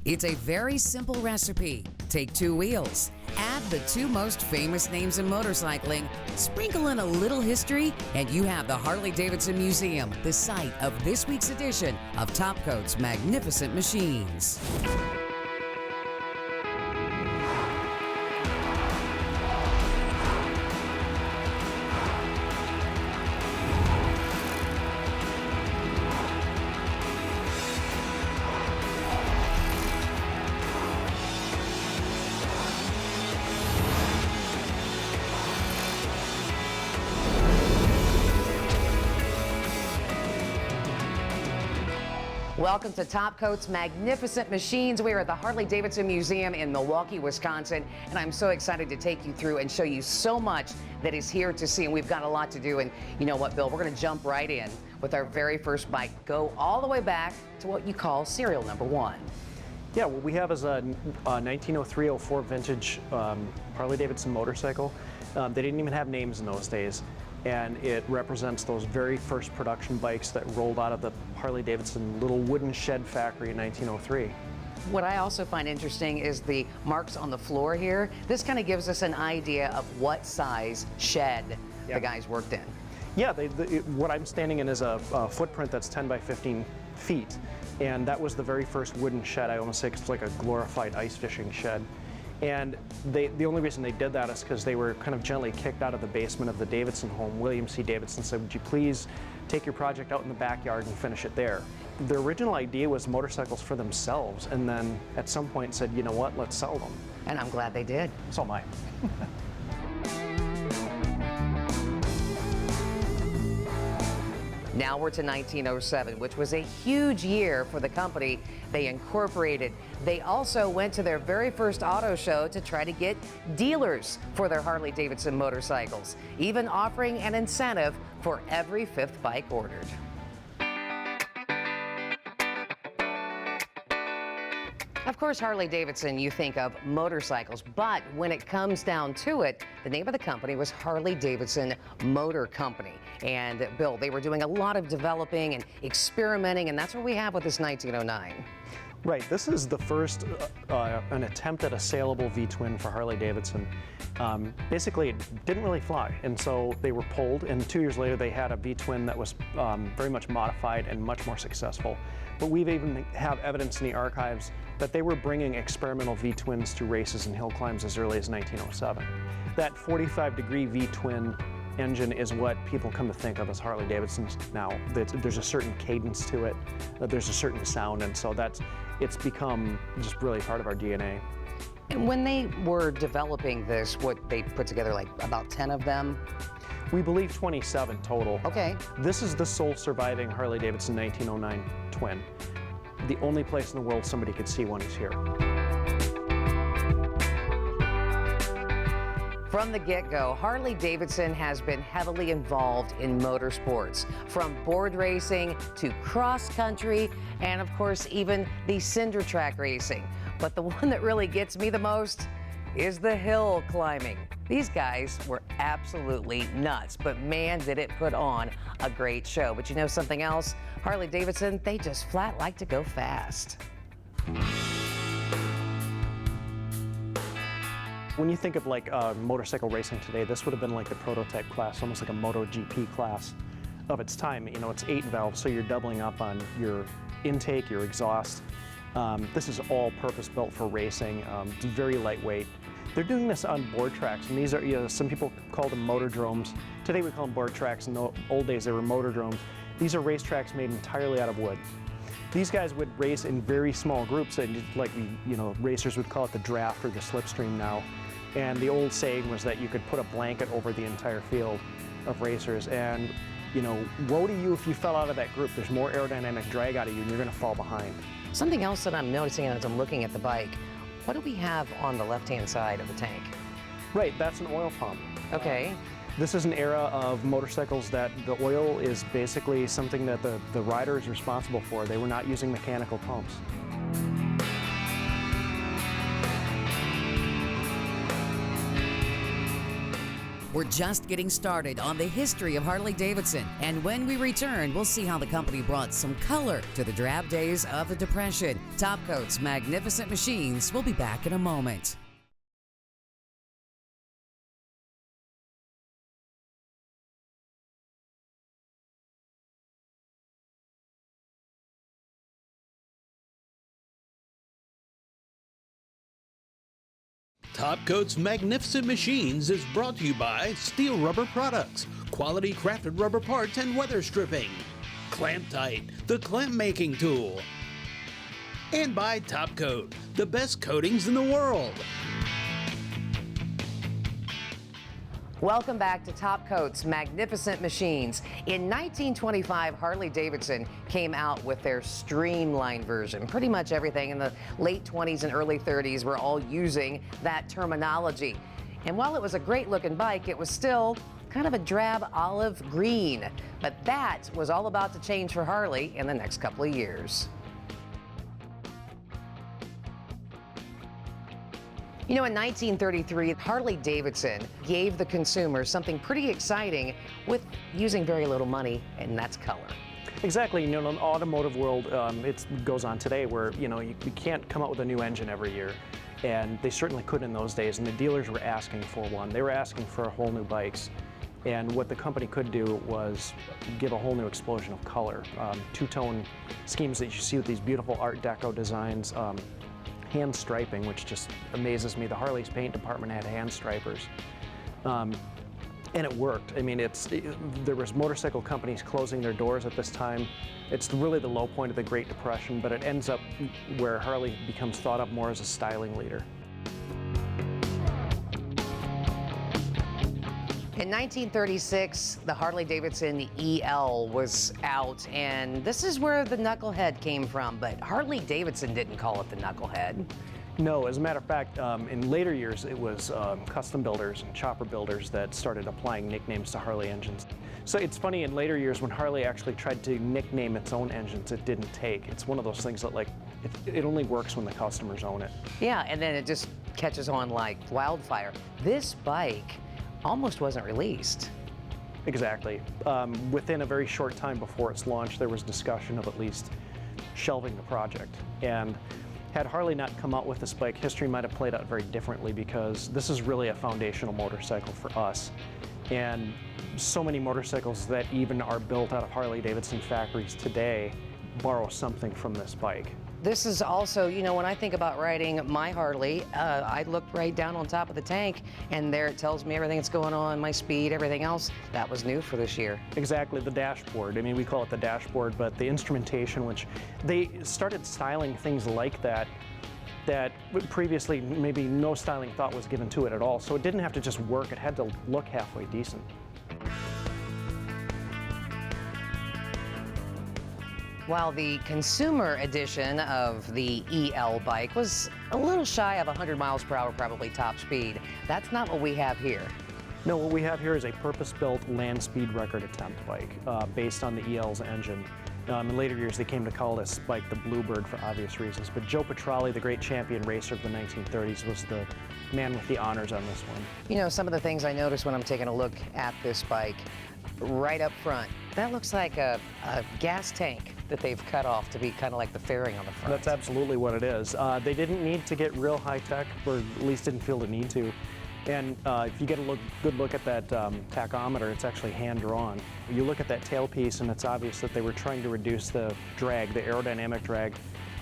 It's a very simple recipe. Take 2 wheels, add the 2 most famous names in motorcycling, sprinkle in a little history, and you have the Harley-Davidson Museum, the site of this week's edition of Topcoat's Magnificent Machines. Welcome to Topcoat's Magnificent Machines. We are at the Harley-Davidson Museum in Milwaukee, Wisconsin, and I'm so excited to take you through and show you so much that is here to see, and we've got a lot to do. And you know what, Bill, we're going to jump right in with our very first bike, go all the way back to what you call serial number 1. Yeah, what we have is a 1903-04 vintage Harley-Davidson motorcycle. They didn't even have names in those days, and it represents those very first production bikes that rolled out of the Harley-Davidson little wooden shed factory in 1903. What I also find interesting is the marks on the floor here. This kind of gives us an idea of what size shed the guys worked in. Yeah, what I'm standing in is a footprint that's 10 by 15 feet, and that was the very first wooden shed. I almost say it's like a glorified ice fishing shed. And the only reason they did that is because they were kind of gently kicked out of the basement of the Davidson home. William C. Davidson said, would you please take your project out in the backyard and finish it there? The original idea was motorcycles for themselves, and then at some point said, you know what, let's sell them. And I'm glad they did. So am I. Now we're to 1907, which was a huge year for the company. They incorporated. They also went to their very first auto show to try to get dealers for their Harley-Davidson motorcycles, even offering an incentive for every 5th bike ordered. Of course, Harley-Davidson, you think of motorcycles, but when it comes down to it, the name of the company was Harley-Davidson Motor Company. And Bill, they were doing a lot of developing and experimenting, and that's what we have with this 1909. Right, this is the first an attempt at a saleable V-twin for Harley-Davidson. Basically, it didn't really fly, and so they were pulled, and 2 years later they had a V-twin that was very much modified and much more successful. But we've even have evidence in the archives that they were bringing experimental V-twins to races and hill climbs as early as 1907. That 45-degree V-twin engine is what people come to think of as Harley-Davidson's now. There's a certain cadence to it, there's a certain sound, and so it's become just really part of our DNA. And when they were developing this, what they put together, like about 10 of them? We believe 27 total. Okay. This is the sole surviving Harley-Davidson 1909 twin. The only place in the world somebody could see one is here. From the get-go, Harley-Davidson has been heavily involved in motorsports, from board racing to cross-country, and of course, even the cinder track racing. But the one that really gets me the most is the hill climbing. These guys were absolutely nuts, but man, did it put on a great show. But you know something else? Harley-Davidson, they just flat like to go fast. When you think of like motorcycle racing today, this would have been like the prototype class, almost like a MotoGP class of its time. You know, it's 8 valves, so you're doubling up on your intake, your exhaust. This is all purpose-built for racing. It's very lightweight. They're doing this on board tracks, and these are, you know, some people call them motordromes. Today we call them board tracks. In the old days they were motordromes. These are racetracks made entirely out of wood. These guys would race in very small groups, and like, you know, racers would call it the draft or the slipstream now. And the old saying was that you could put a blanket over the entire field of racers, and, you know, woe to you if you fell out of that group. There's more aerodynamic drag out of you, and you're going to fall behind. Something else that I'm noticing as I'm looking at the bike, what do we have on the left-hand side of the tank? Right, that's an oil pump. Okay. This is an era of motorcycles that the oil is basically something that the rider is responsible for. They were not using mechanical pumps. We're just getting started on the history of Harley-Davidson, and when we return, we'll see how the company brought some color to the drab days of the Depression. Top Coat's Magnificent Machines will be back in a moment. Top Coat's Magnificent Machines is brought to you by Steel Rubber Products, quality crafted rubber parts and weather stripping, Clamp Tight, the clamp making tool, and by Top Coat, the best coatings in the world. Welcome back to Top Coat's Magnificent Machines. In 1925, Harley-Davidson came out with their streamlined version. Pretty much everything in the late 20s and early 30s were all using that terminology. And while it was a great looking bike, it was still kind of a drab olive green. But that was all about to change for Harley in the next couple of years. You know, in 1933, Harley-Davidson gave the consumer something pretty exciting with using very little money, and that's color. Exactly. You know, in the automotive world, it goes on today where, you know, you can't come out with a new engine every year. And they certainly could in those days, and the dealers were asking for one. They were asking for whole new bikes. And what the company could do was give a whole new explosion of color. Two-tone schemes that you see with these beautiful Art Deco designs. Hand striping, which just amazes me. The Harley's paint department had hand stripers, and it worked. I mean, there was motorcycle companies closing their doors at this time. It's really the low point of the Great Depression, but it ends up where Harley becomes thought of more as a styling leader. In 1936, the Harley-Davidson EL was out, and this is where the knucklehead came from, but Harley-Davidson didn't call it the knucklehead. No, as a matter of fact, in later years, it was custom builders and chopper builders that started applying nicknames to Harley engines. So it's funny, in later years when Harley actually tried to nickname its own engines, it didn't take. It's one of those things that, like, it only works when the customers own it. Yeah, and then it just catches on like wildfire. This bike almost wasn't released. Exactly. Within a very short time before its launch, there was discussion of at least shelving the project. And had Harley not come out with this bike, history might have played out very differently, because this is really a foundational motorcycle for us. And so many motorcycles that even are built out of Harley-Davidson factories today borrow something from this bike. This is also, you know, when I think about riding my Harley, I look right down on top of the tank, and there it tells me everything that's going on, my speed, everything else. That was new for this year. Exactly, the dashboard. I mean, we call it the dashboard, but the instrumentation, which they started styling things like that previously maybe no styling thought was given to it at all. So it didn't have to just work, it had to look halfway decent. While the consumer edition of the EL bike was a little shy of 100 miles per hour, probably top speed, that's not what we have here. No, what we have here is a purpose-built land speed record attempt bike based on the EL's engine. In later years, they came to call this bike the Bluebird for obvious reasons, but Joe Petralli, the great champion racer of the 1930s, was the man with the honors on this one. You know, some of the things I notice when I'm taking a look at this bike, right up front, that looks like a gas tank that they've cut off to be kind of like the fairing on the front. That's absolutely what it is. They didn't need to get real high-tech, or at least didn't feel the need to. And if you get a good look at that tachometer, it's actually hand-drawn. You look at that tailpiece, and it's obvious that they were trying to reduce the drag, the aerodynamic drag.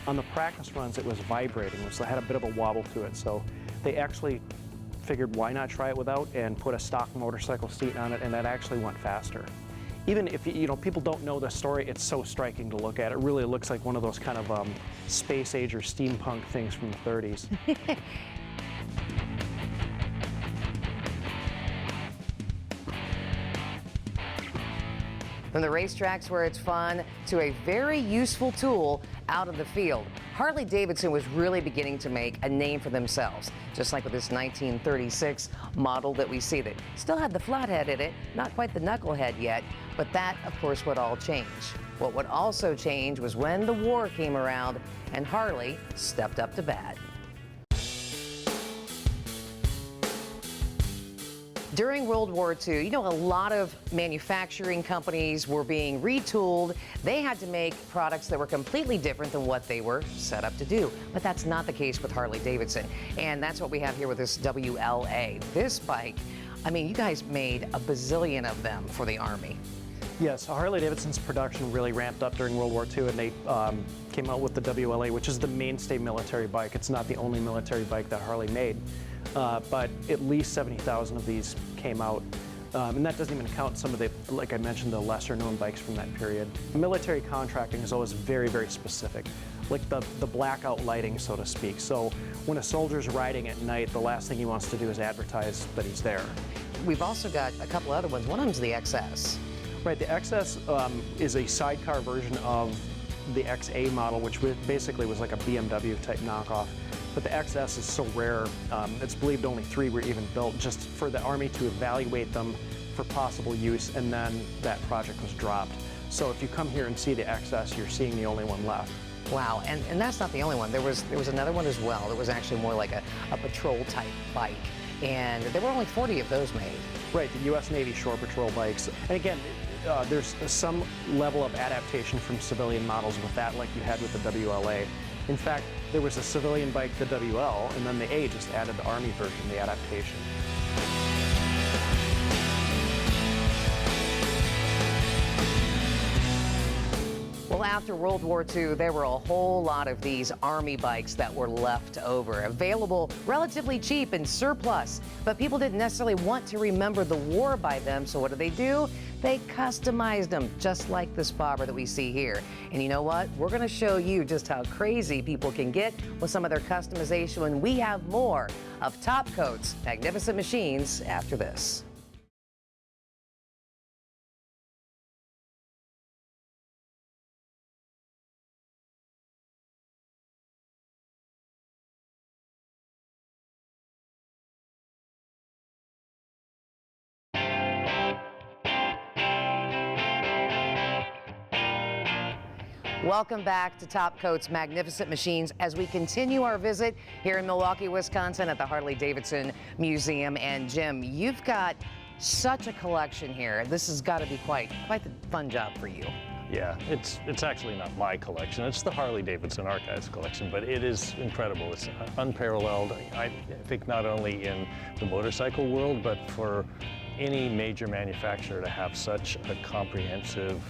On the practice runs, it was vibrating, so it had a bit of a wobble to it. So they actually figured, why not try it without, and put a stock motorcycle seat on it, and that actually went faster. Even if people don't know the story, it's so striking to look at. It really looks like one of those kind of space age or steampunk things from the 30s. From the racetracks where it's fun to a very useful tool out of the field, Harley-Davidson was really beginning to make a name for themselves, just like with this 1936 model that we see that still had the flathead in it, not quite the knucklehead yet, but that, of course, would all change. What would also change was when the war came around and Harley stepped up to bat. During World War II, you know, a lot of manufacturing companies were being retooled. They had to make products that were completely different than what they were set up to do. But that's not the case with Harley-Davidson. And that's what we have here with this WLA. This bike, I mean, you guys made a bazillion of them for the Army. Yes, Harley-Davidson's production really ramped up during World War II, and they came out with the WLA, which is the mainstay military bike. It's not the only military bike that Harley made, but at least 70,000 of these came out. And that doesn't even count some of the, like I mentioned, the lesser known bikes from that period. Military contracting is always very, very specific, like the blackout lighting, so to speak. So when a soldier's riding at night, the last thing he wants to do is advertise that he's there. We've also got a couple other ones. One of them's the XS. Right, the XS is a sidecar version of the XA model, which basically was like a BMW type knockoff. But the XS is so rare, it's believed only 3 were even built just for the Army to evaluate them for possible use, and then that project was dropped. So if you come here and see the XS, you're seeing the only one left. Wow, and that's not the only one. There was another one as well that was actually more like a patrol type bike, and there were only 40 of those made. Right, the U.S. Navy Shore Patrol bikes. And again, there's some level of adaptation from civilian models with that, like you had with the WLA. In fact, there was a civilian bike, the WL, and then the A just added the Army version, the adaptation. Well, after World War II, there were a whole lot of these Army bikes that were left over, available relatively cheap and surplus. But people didn't necessarily want to remember the war by them, so what do? They customized them, just like this bobber that we see here. And you know what? We're going to show you just how crazy people can get with some of their customization when we have more of Top Coat's Magnificent Machines after this. Welcome back to Top Coat's Magnificent Machines as we continue our visit here in Milwaukee, Wisconsin at the Harley-Davidson Museum. And Jim, you've got such a collection here. This has got to be quite the fun job for you. Yeah, it's actually not my collection. It's the Harley-Davidson Archives collection, but it is incredible. It's unparalleled, I think, not only in the motorcycle world, but for any major manufacturer to have such a comprehensive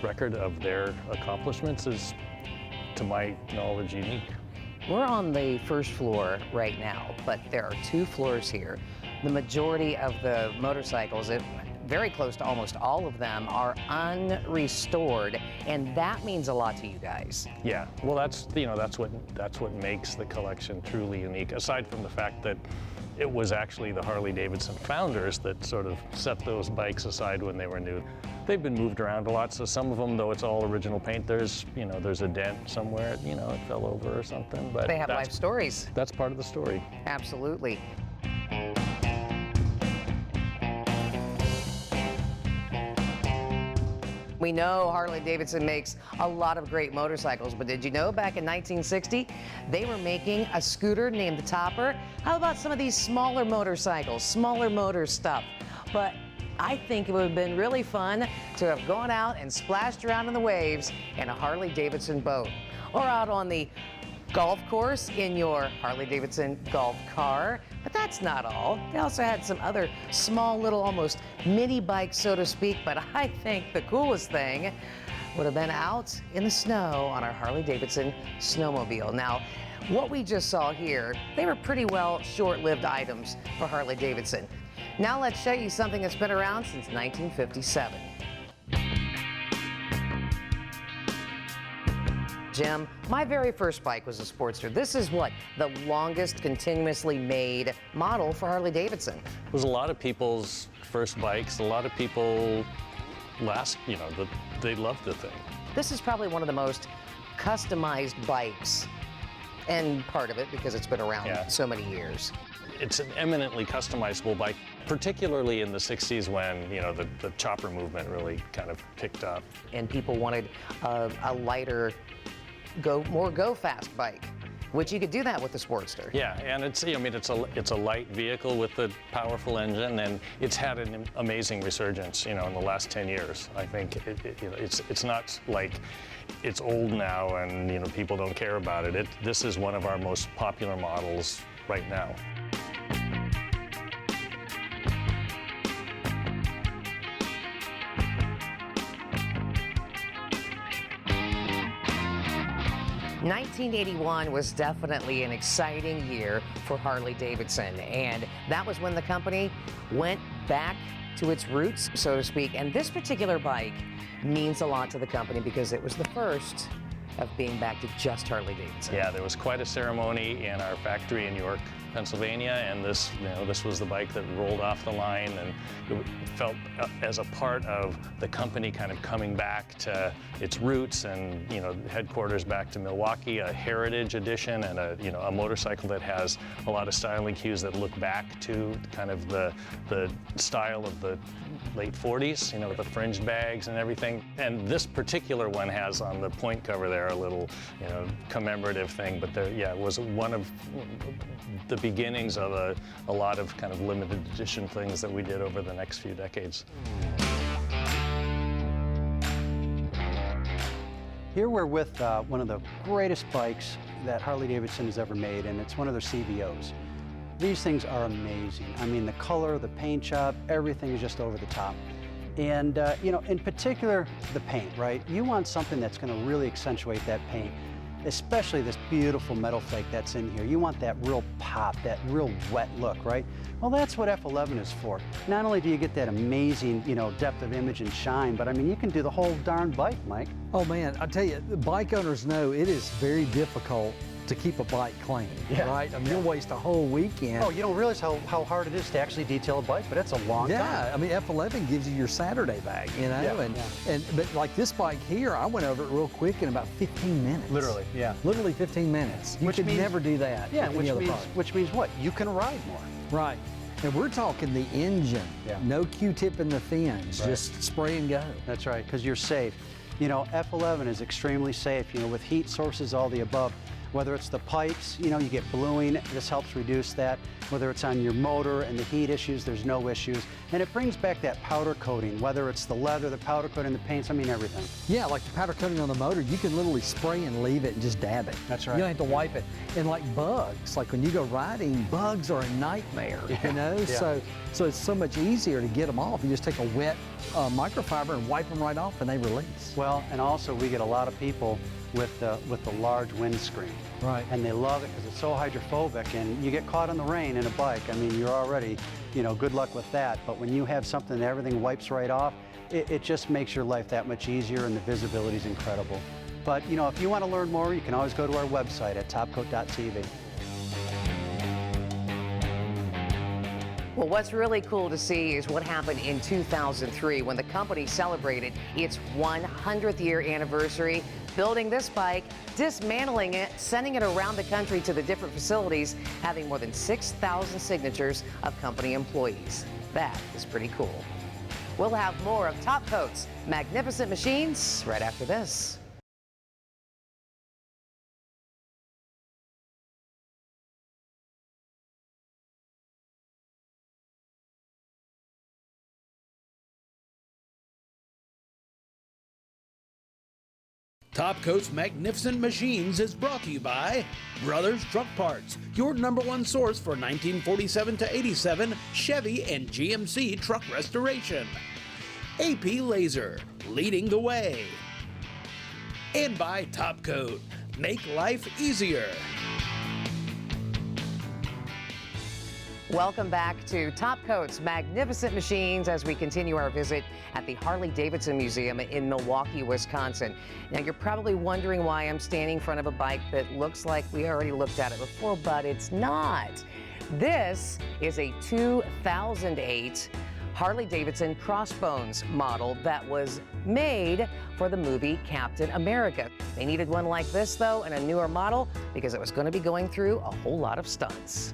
record of their accomplishments is, to my knowledge, unique. We're on the first floor right now, but there are 2 floors here. The majority of the motorcycles, very close to almost all of them, are unrestored, and that means a lot to you guys. Yeah, well, that's what makes the collection truly unique. Aside from the fact that it was actually the Harley-Davidson founders that sort of set those bikes aside when they were new. They've been moved around a lot, so some of them, though it's all original paint, there's a dent somewhere, it fell over or something. But they have life stories. That's part of the story. Absolutely. We know Harley-Davidson makes a lot of great motorcycles, but did you know back in 1960, they were making a scooter named the Topper? How about some of these smaller motorcycles, smaller motor stuff? But I think it would have been really fun to have gone out and splashed around in the waves in a Harley-Davidson boat, or out on the golf course in your Harley-Davidson golf car. But that's not all. They also had some other small little, almost mini bikes, so to speak. But I think the coolest thing would have been out in the snow on our Harley-Davidson snowmobile. Now, what we just saw here, they were pretty well short-lived items for Harley-Davidson. Now let's show you something that's been around since 1957. Jim, my very first bike was a Sportster. This is what? The longest continuously made model for Harley-Davidson. It was a lot of people's first bikes. A lot of people they loved the thing. This is probably one of the most customized bikes, and part of it because it's been around so many years. It's an eminently customizable bike, particularly in the 60s when, the chopper movement really kind of picked up. And people wanted a lighter, go fast bike. which you could do that with the Sportster. Yeah, and it's a light vehicle with a powerful engine, and it's had an amazing resurgence, in the last 10 years. I think it's not like it's old now and people don't care about it. This is one of our most popular models right now. '1981 was definitely an exciting year for Harley-Davidson, and that was when the company went back to its roots, so to speak. And this particular bike means a lot to the company because it was the first of being back to just Harley-Davidson. Yeah, there was quite a ceremony in our factory in York, Pennsylvania, and this was the bike that rolled off the line, and it felt as a part of the company kind of coming back to its roots, and headquarters back to Milwaukee, a heritage edition, and a motorcycle that has a lot of styling cues that look back to kind of the style of the late 40s, with the fringed bags and everything. And this particular one has on the point cover there a little, commemorative thing, but it was one of the beginnings of a lot of kind of limited edition things that we did over the next few decades. Here we're with one of the greatest bikes that Harley-Davidson has ever made, and it's one of their CVOs. These things are amazing. I mean, the color, the paint job, everything is just over the top. And, in particular, the paint, right? You want something that's going to really accentuate that paint, especially this beautiful metal flake that's in here. You want that real pop, that real wet look, right? Well, that's what F11 is for. Not only do you get that amazing, depth of image and shine, but I mean, you can do the whole darn bike, Mike. Oh man, I tell you, the bike owners know it is very difficult to keep a bike clean, right? I mean, you'll waste a whole weekend. Oh, you don't realize how hard it is to actually detail a bike, but it's a long time. Yeah, I mean, F11 gives you your Saturday bag, but like this bike here, I went over it real quick in about 15 minutes. Literally, yeah. Literally 15 minutes. You could never do that. Yeah, with any other product. which means what? You can ride more. Right. And we're talking the engine. Yeah. No Q-tip in the fins, just spray and go. That's right, because you're safe. F11 is extremely safe, with heat sources, all the above. Whether it's the pipes, you get bluing, this helps reduce that. Whether it's on your motor and the heat issues, there's no issues. And it brings back that powder coating, whether it's the leather, the powder coating, the paints, I mean everything. Yeah, like the powder coating on the motor, you can literally spray and leave it and just dab it. That's right. You don't have to wipe it. And like bugs, like when you go riding, bugs are a nightmare, Yeah. So it's so much easier to get them off. You just take a wet microfiber and wipe them right off and they release. Well, and also we get a lot of people with the large windscreen. Right. And they love it because it's so hydrophobic, and you get caught in the rain in a bike. I mean, you're already, good luck with that. But when you have something that everything wipes right off, it just makes your life that much easier, and the visibility is incredible. But, if you want to learn more, you can always go to our website at topcoat.tv. Well, what's really cool to see is what happened in 2003 when the company celebrated its 100th year anniversary, building this bike, dismantling it, sending it around the country to the different facilities, having more than 6,000 signatures of company employees. That is pretty cool. We'll have more of Top Coat's Magnificent Machines right after this. Top Coat's Magnificent Machines is brought to you by Brothers Truck Parts, your #1 source for 1947 to 87 Chevy and GMC truck restoration. AP Laser, leading the way. And by Top Coat, make life easier. Welcome back to Top Coat's Magnificent Machines as we continue our visit at the Harley-Davidson Museum in Milwaukee, Wisconsin. Now, you're probably wondering why I'm standing in front of a bike that looks like we already looked at it before, but it's not. This is a 2008 Harley-Davidson Crossbones model that was made for the movie Captain America. They needed one like this, though, and a newer model because it was going to be going through a whole lot of stunts.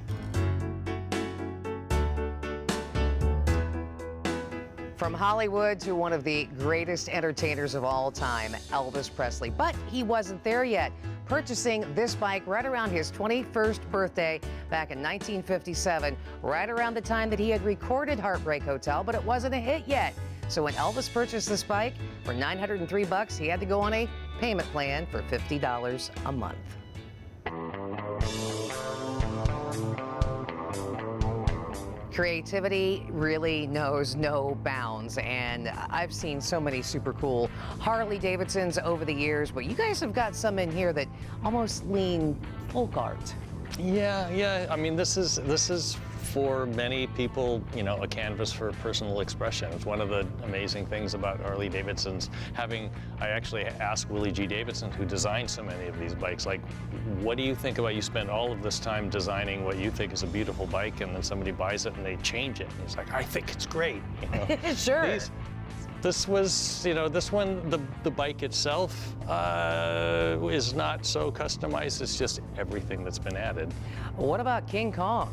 From Hollywood to one of the greatest entertainers of all time, Elvis Presley. But he wasn't there yet. purchasing this bike right around his 21st birthday back in 1957, right around the time that he had recorded Heartbreak Hotel, but it wasn't a hit yet. So when Elvis purchased this bike for $903, he had to go on a payment plan for $50 a month. Creativity really knows no bounds, and I've seen so many super cool Harley-Davidsons over the years, but you guys have got some in here that almost lean folk art. Yeah. I mean, this is for many people, you know, a canvas for personal expression. It's one of the amazing things about Harley-Davidson's I actually asked Willie G. Davidson, who designed so many of these bikes, like, what do you think about, you spend all of this time designing what you think is a beautiful bike, and then somebody buys it and they change it. And he's like, I think it's great. You know? Sure. This was, you know, this one, the bike itself is not so customized. It's just everything that's been added. What about King Kong?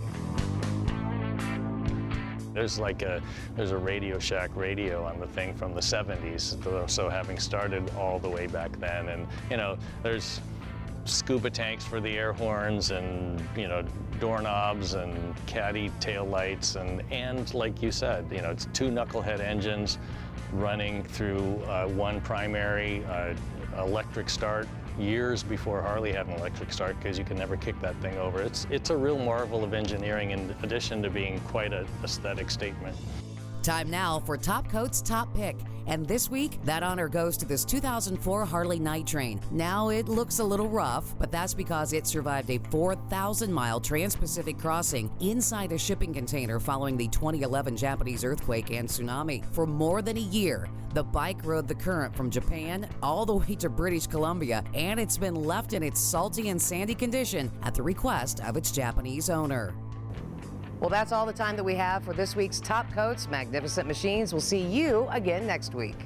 There's a Radio Shack radio on the thing from the 70s, so having started all the way back then, and you know, there's scuba tanks for the air horns, and you know, doorknobs and caddy tail lights, and like you said, you know, it's 2 knucklehead engines running through one primary electric start, years before Harley had an electric start, because you can never kick that thing over. It's a real marvel of engineering, in addition to being quite an aesthetic statement. Time now for Top Coat's Top Pick. And this week, that honor goes to this 2004 Harley Night Train. Now, it looks a little rough, but that's because it survived a 4,000-mile trans-Pacific crossing inside a shipping container following the 2011 Japanese earthquake and tsunami. For more than a year, the bike rode the current from Japan all the way to British Columbia, and it's been left in its salty and sandy condition at the request of its Japanese owner. Well, that's all the time that we have for this week's Top Coats Magnificent Machines. We'll see you again next week.